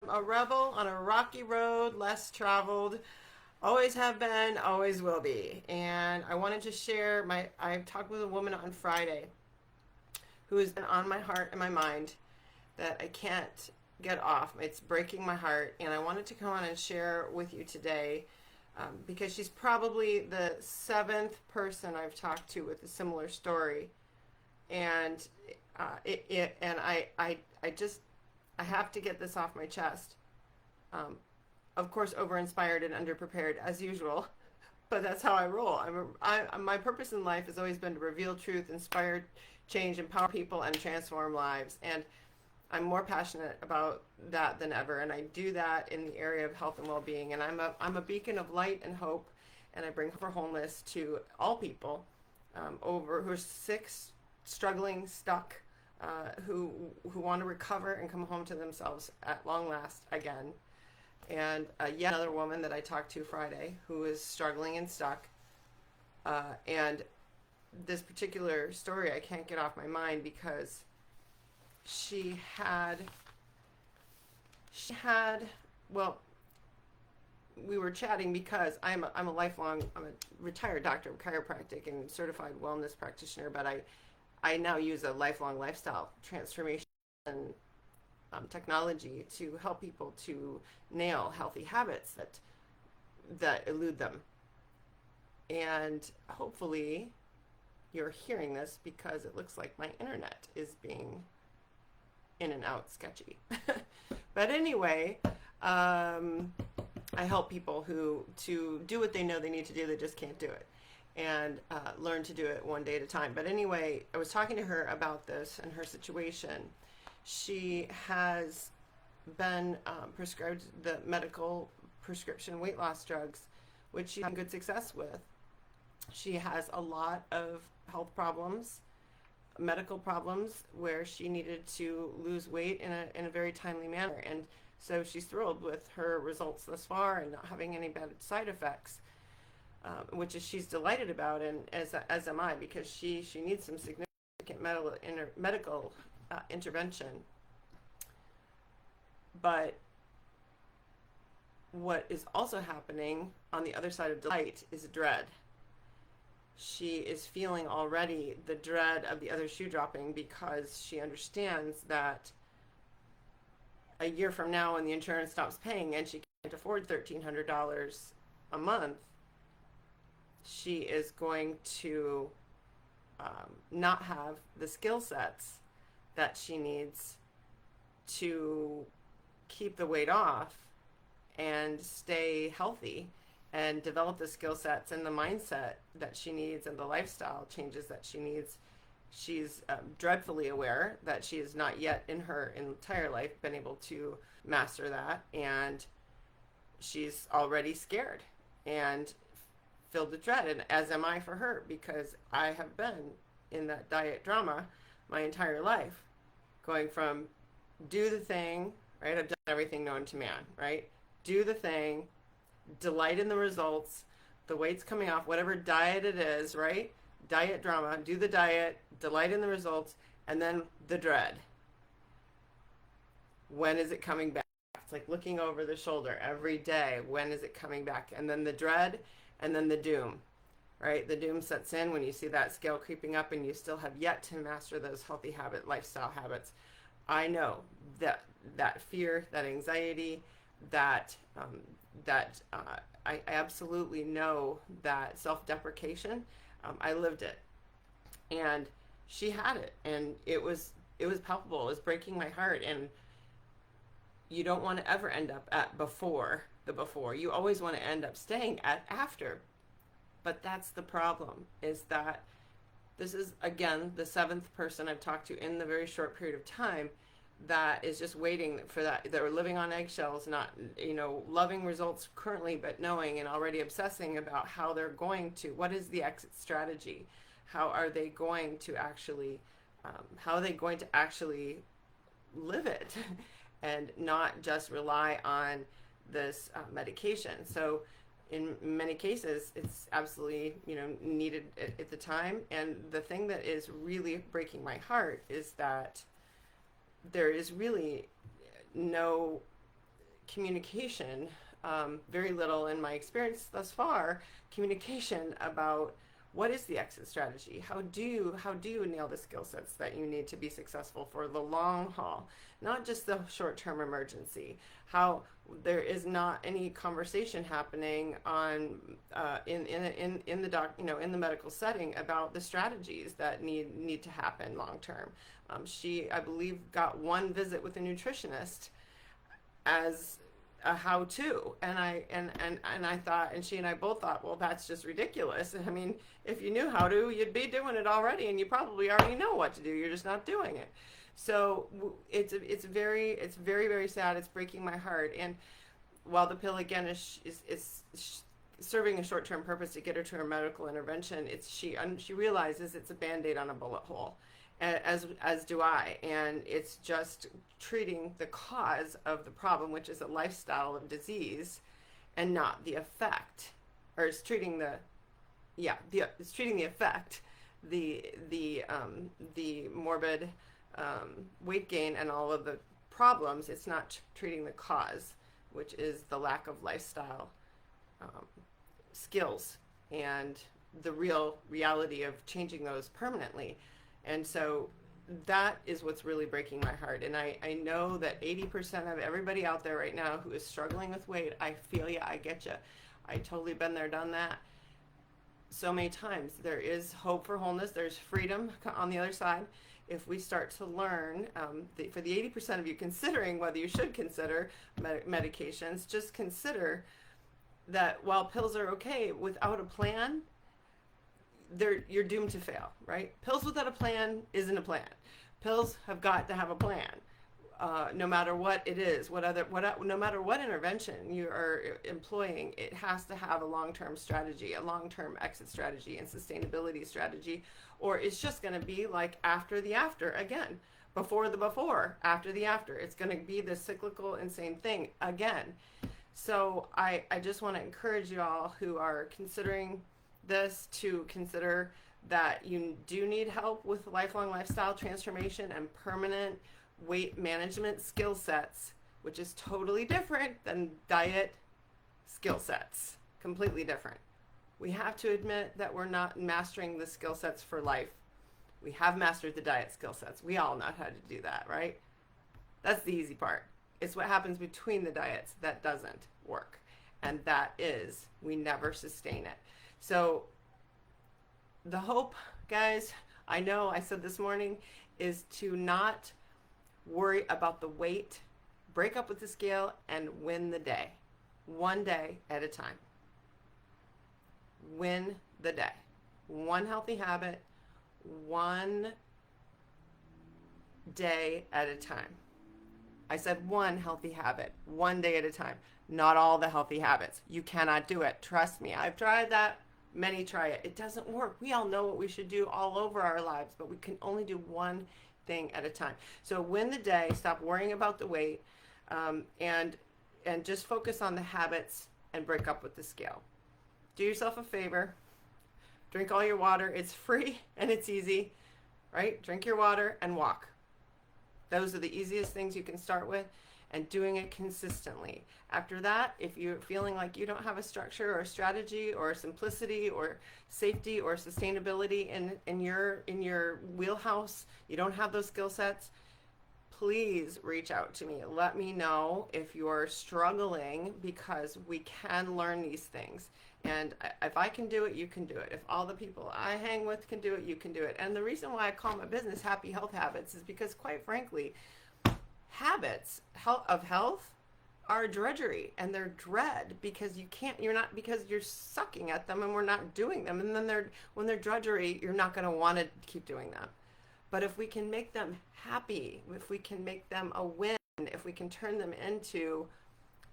A rebel on a rocky road, less traveled. Always have been, always will be. And I wanted to share I talked with a woman on Friday who has been on my heart and my mind that I can't get off. It's breaking my heart. And I wanted to come on and share with you today because she's probably the seventh person I've talked to with a similar story. And I just, I have to get this off my chest. Um, of course, over inspired and underprepared as usual, but that's how I roll. My purpose in life has always been to reveal truth, inspire change, empower people, and transform lives. And I'm more passionate about that than ever. And I do that in the area of health and well being. And I'm a beacon of light and hope. And I bring hope for wholeness to all people over who are sick, struggling, stuck, who want to recover and come home to themselves at long last again. And yet another woman that I talked to Friday who is struggling and stuck. And this particular story I can't get off my mind because she had, well, we were chatting because I'm a retired doctor of chiropractic and certified wellness practitioner, but I now use a lifelong lifestyle transformation technology to help people to nail healthy habits that elude them. And hopefully you're hearing this because it looks like my internet is being in and out sketchy. But anyway, I help people who to do what they know they need to do, they just can't do it, and learn to do it one day at a time. But anyway, I was talking to her about this and her situation. She has been prescribed the medical prescription weight loss drugs, which she's had good success with. She has a lot of health problems, medical problems, where she needed to lose weight in a very timely manner. And so she's thrilled with her results thus far and not having any bad side effects, which is she's delighted about, and as am I, because she needs some significant medical intervention. But what is also happening on the other side of delight is dread. She is feeling already the dread of the other shoe dropping because she understands that a year from now when the insurance stops paying and she can't afford $1,300 a month, she is going to not have the skill sets that she needs to keep the weight off and stay healthy and develop the skill sets and the mindset that she needs and the lifestyle changes that she needs. She's dreadfully aware that she has not yet in her entire life been able to master that, and she's already scared and filled with dread, and as am I for her, because I have been in that diet drama my entire life, going from do the thing, right? I've done everything known to man, right? Do the thing, delight in the results, the weight's coming off, whatever diet it is, right? Diet drama, do the diet, delight in the results, and then the dread. When is it coming back? It's like looking over the shoulder every day. When is it coming back? And then the dread, and then the doom, right? The doom sets in when you see that scale creeping up and you still have yet to master those healthy lifestyle habits. I know that fear, that anxiety, I absolutely know that self-deprecation. I lived it, and she had it, and it was palpable. It was breaking my heart, and you don't want to ever end up at before. You always want to end up staying at after. But that's the problem, is that this is, again, the seventh person I've talked to in the very short period of time that is just waiting for that. They're living on eggshells, not, loving results currently, but knowing and already obsessing about how they're going to, what is the exit strategy? How are they going to actually, live it and not just rely on this medication? So in many cases, it's absolutely, needed at the time. And the thing that is really breaking my heart is that there is really no communication, very little in my experience thus far, communication about what is the exit strategy? How do you nail the skill sets that you need to be successful for the long haul, not just the short-term emergency? How there is not any conversation happening on in the in the medical setting about the strategies that need to happen long term. She, I believe, got one visit with a nutritionist as a how to, and I thought, and she and I both thought, well, that's just ridiculous. I mean, if you knew how to, you'd be doing it already, and you probably already know what to do, you're just not doing it. So it's very sad. It's breaking my heart. And while the pill again is serving a short-term purpose to get her to her medical intervention, she realizes it's a band-aid on a bullet hole, as do I, and it's just treating the cause of the problem, which is a lifestyle of disease, and not the effect. Or it's treating it's treating the effect, the morbid weight gain and all of the problems. It's not treating the cause, which is the lack of lifestyle skills and the real reality of changing those permanently. And so that is what's really breaking my heart. And I know that 80% of everybody out there right now who is struggling with weight, I feel you, I get you. I totally been there, done that so many times. There is hope for wholeness. There's freedom on the other side. If we start to learn, for the 80% of you considering whether you should consider medications, just consider that while pills are okay, without a plan, you're doomed to fail, right? Pills without a plan isn't a plan. Pills have got to have a plan. No matter what it is, no matter what intervention you are employing, it has to have a long-term strategy, a long-term exit strategy and sustainability strategy, or it's just going to be like after the after again, before the before, after the after. It's going to be this cyclical, insane thing again. So I just want to encourage you all who are considering this to consider that you do need help with lifelong lifestyle transformation and permanent weight management skill sets, which is totally different than diet skill sets. Completely different. We have to admit that we're not mastering the skill sets for life. We have mastered the diet skill sets. We all know how to do that, right? That's the easy part. It's what happens between the diets that doesn't work. And that is, we never sustain it. So the hope, guys, I know I said this morning, is to not worry about the weight, break up with the scale, and win the day. One day at a time. Win the day. One healthy habit, one day at a time. I said one healthy habit, one day at a time. Not all the healthy habits. You cannot do it. Trust me. I've tried that. Many try it. It doesn't work. We all know what we should do all over our lives, but we can only do one thing at a time. So win the day. Stop worrying about the weight, and just focus on the habits and break up with the scale. Do yourself a favor. Drink all your water. It's free and it's easy, right? Drink your water and walk. Those are the easiest things you can start with, and doing it consistently. After that, if you're feeling like you don't have a structure or a strategy or simplicity or safety or sustainability in your wheelhouse, you don't have those skill sets, please reach out to me. Let me know if you're struggling, because we can learn these things. And if I can do it, you can do it. If all the people I hang with can do it, you can do it. And the reason why I call my business Happy Health Habits is because, quite frankly, habits of health are drudgery, and they're dread because because you're sucking at them and we're not doing them. And then when they're drudgery, you're not going to want to keep doing them. But if we can make them happy, if we can make them a win, if we can turn them into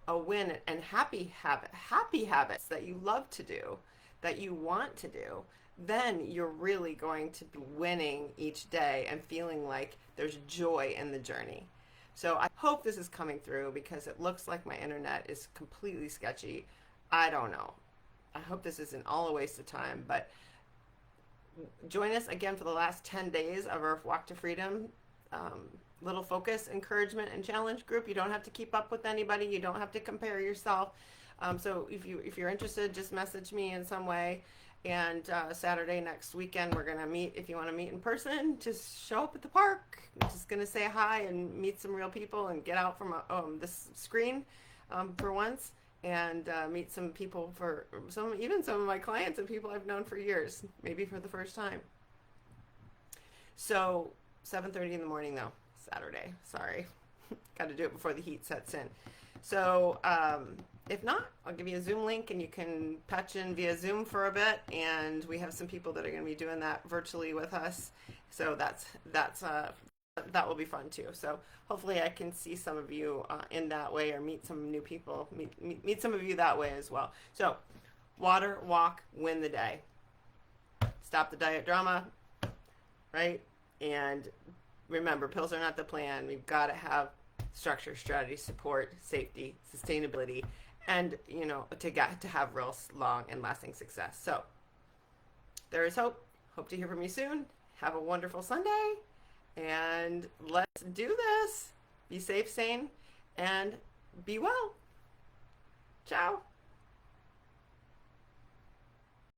a win and happy habits that you love to do, that you want to do, then you're really going to be winning each day and feeling like there's joy in the journey. So I hope this is coming through, because it looks like my internet is completely sketchy. I don't know. I hope this isn't all a waste of time, but join us again for the last 10 days of our Walk to Freedom little focus, encouragement, and challenge group. You don't have to keep up with anybody. You don't have to compare yourself. So if you're interested, just message me in some way. And Saturday next weekend, we're gonna meet. If you want to meet in person, just show up at the park. I'm just gonna say hi and meet some real people and get out from this screen for once, and meet some people for even some of my clients and people I've known for years, maybe for the first time. So 7:30 in the morning though, Saturday. Sorry, got to do it before the heat sets in. So if not, I'll give you a Zoom link and you can patch in via Zoom for a bit. And we have some people that are going to be doing that virtually with us. So that will be fun too. So hopefully I can see some of you in that way, or meet some new people, meet some of you that way as well. So water, walk, win the day. Stop the diet drama, right? And remember, pills are not the plan. We've got to have structure, strategy, support, safety, sustainability, and to have real long and lasting success. So there is hope. Hope to hear from you soon. Have a wonderful Sunday, and let's do this. Be safe, sane, and be well. Ciao.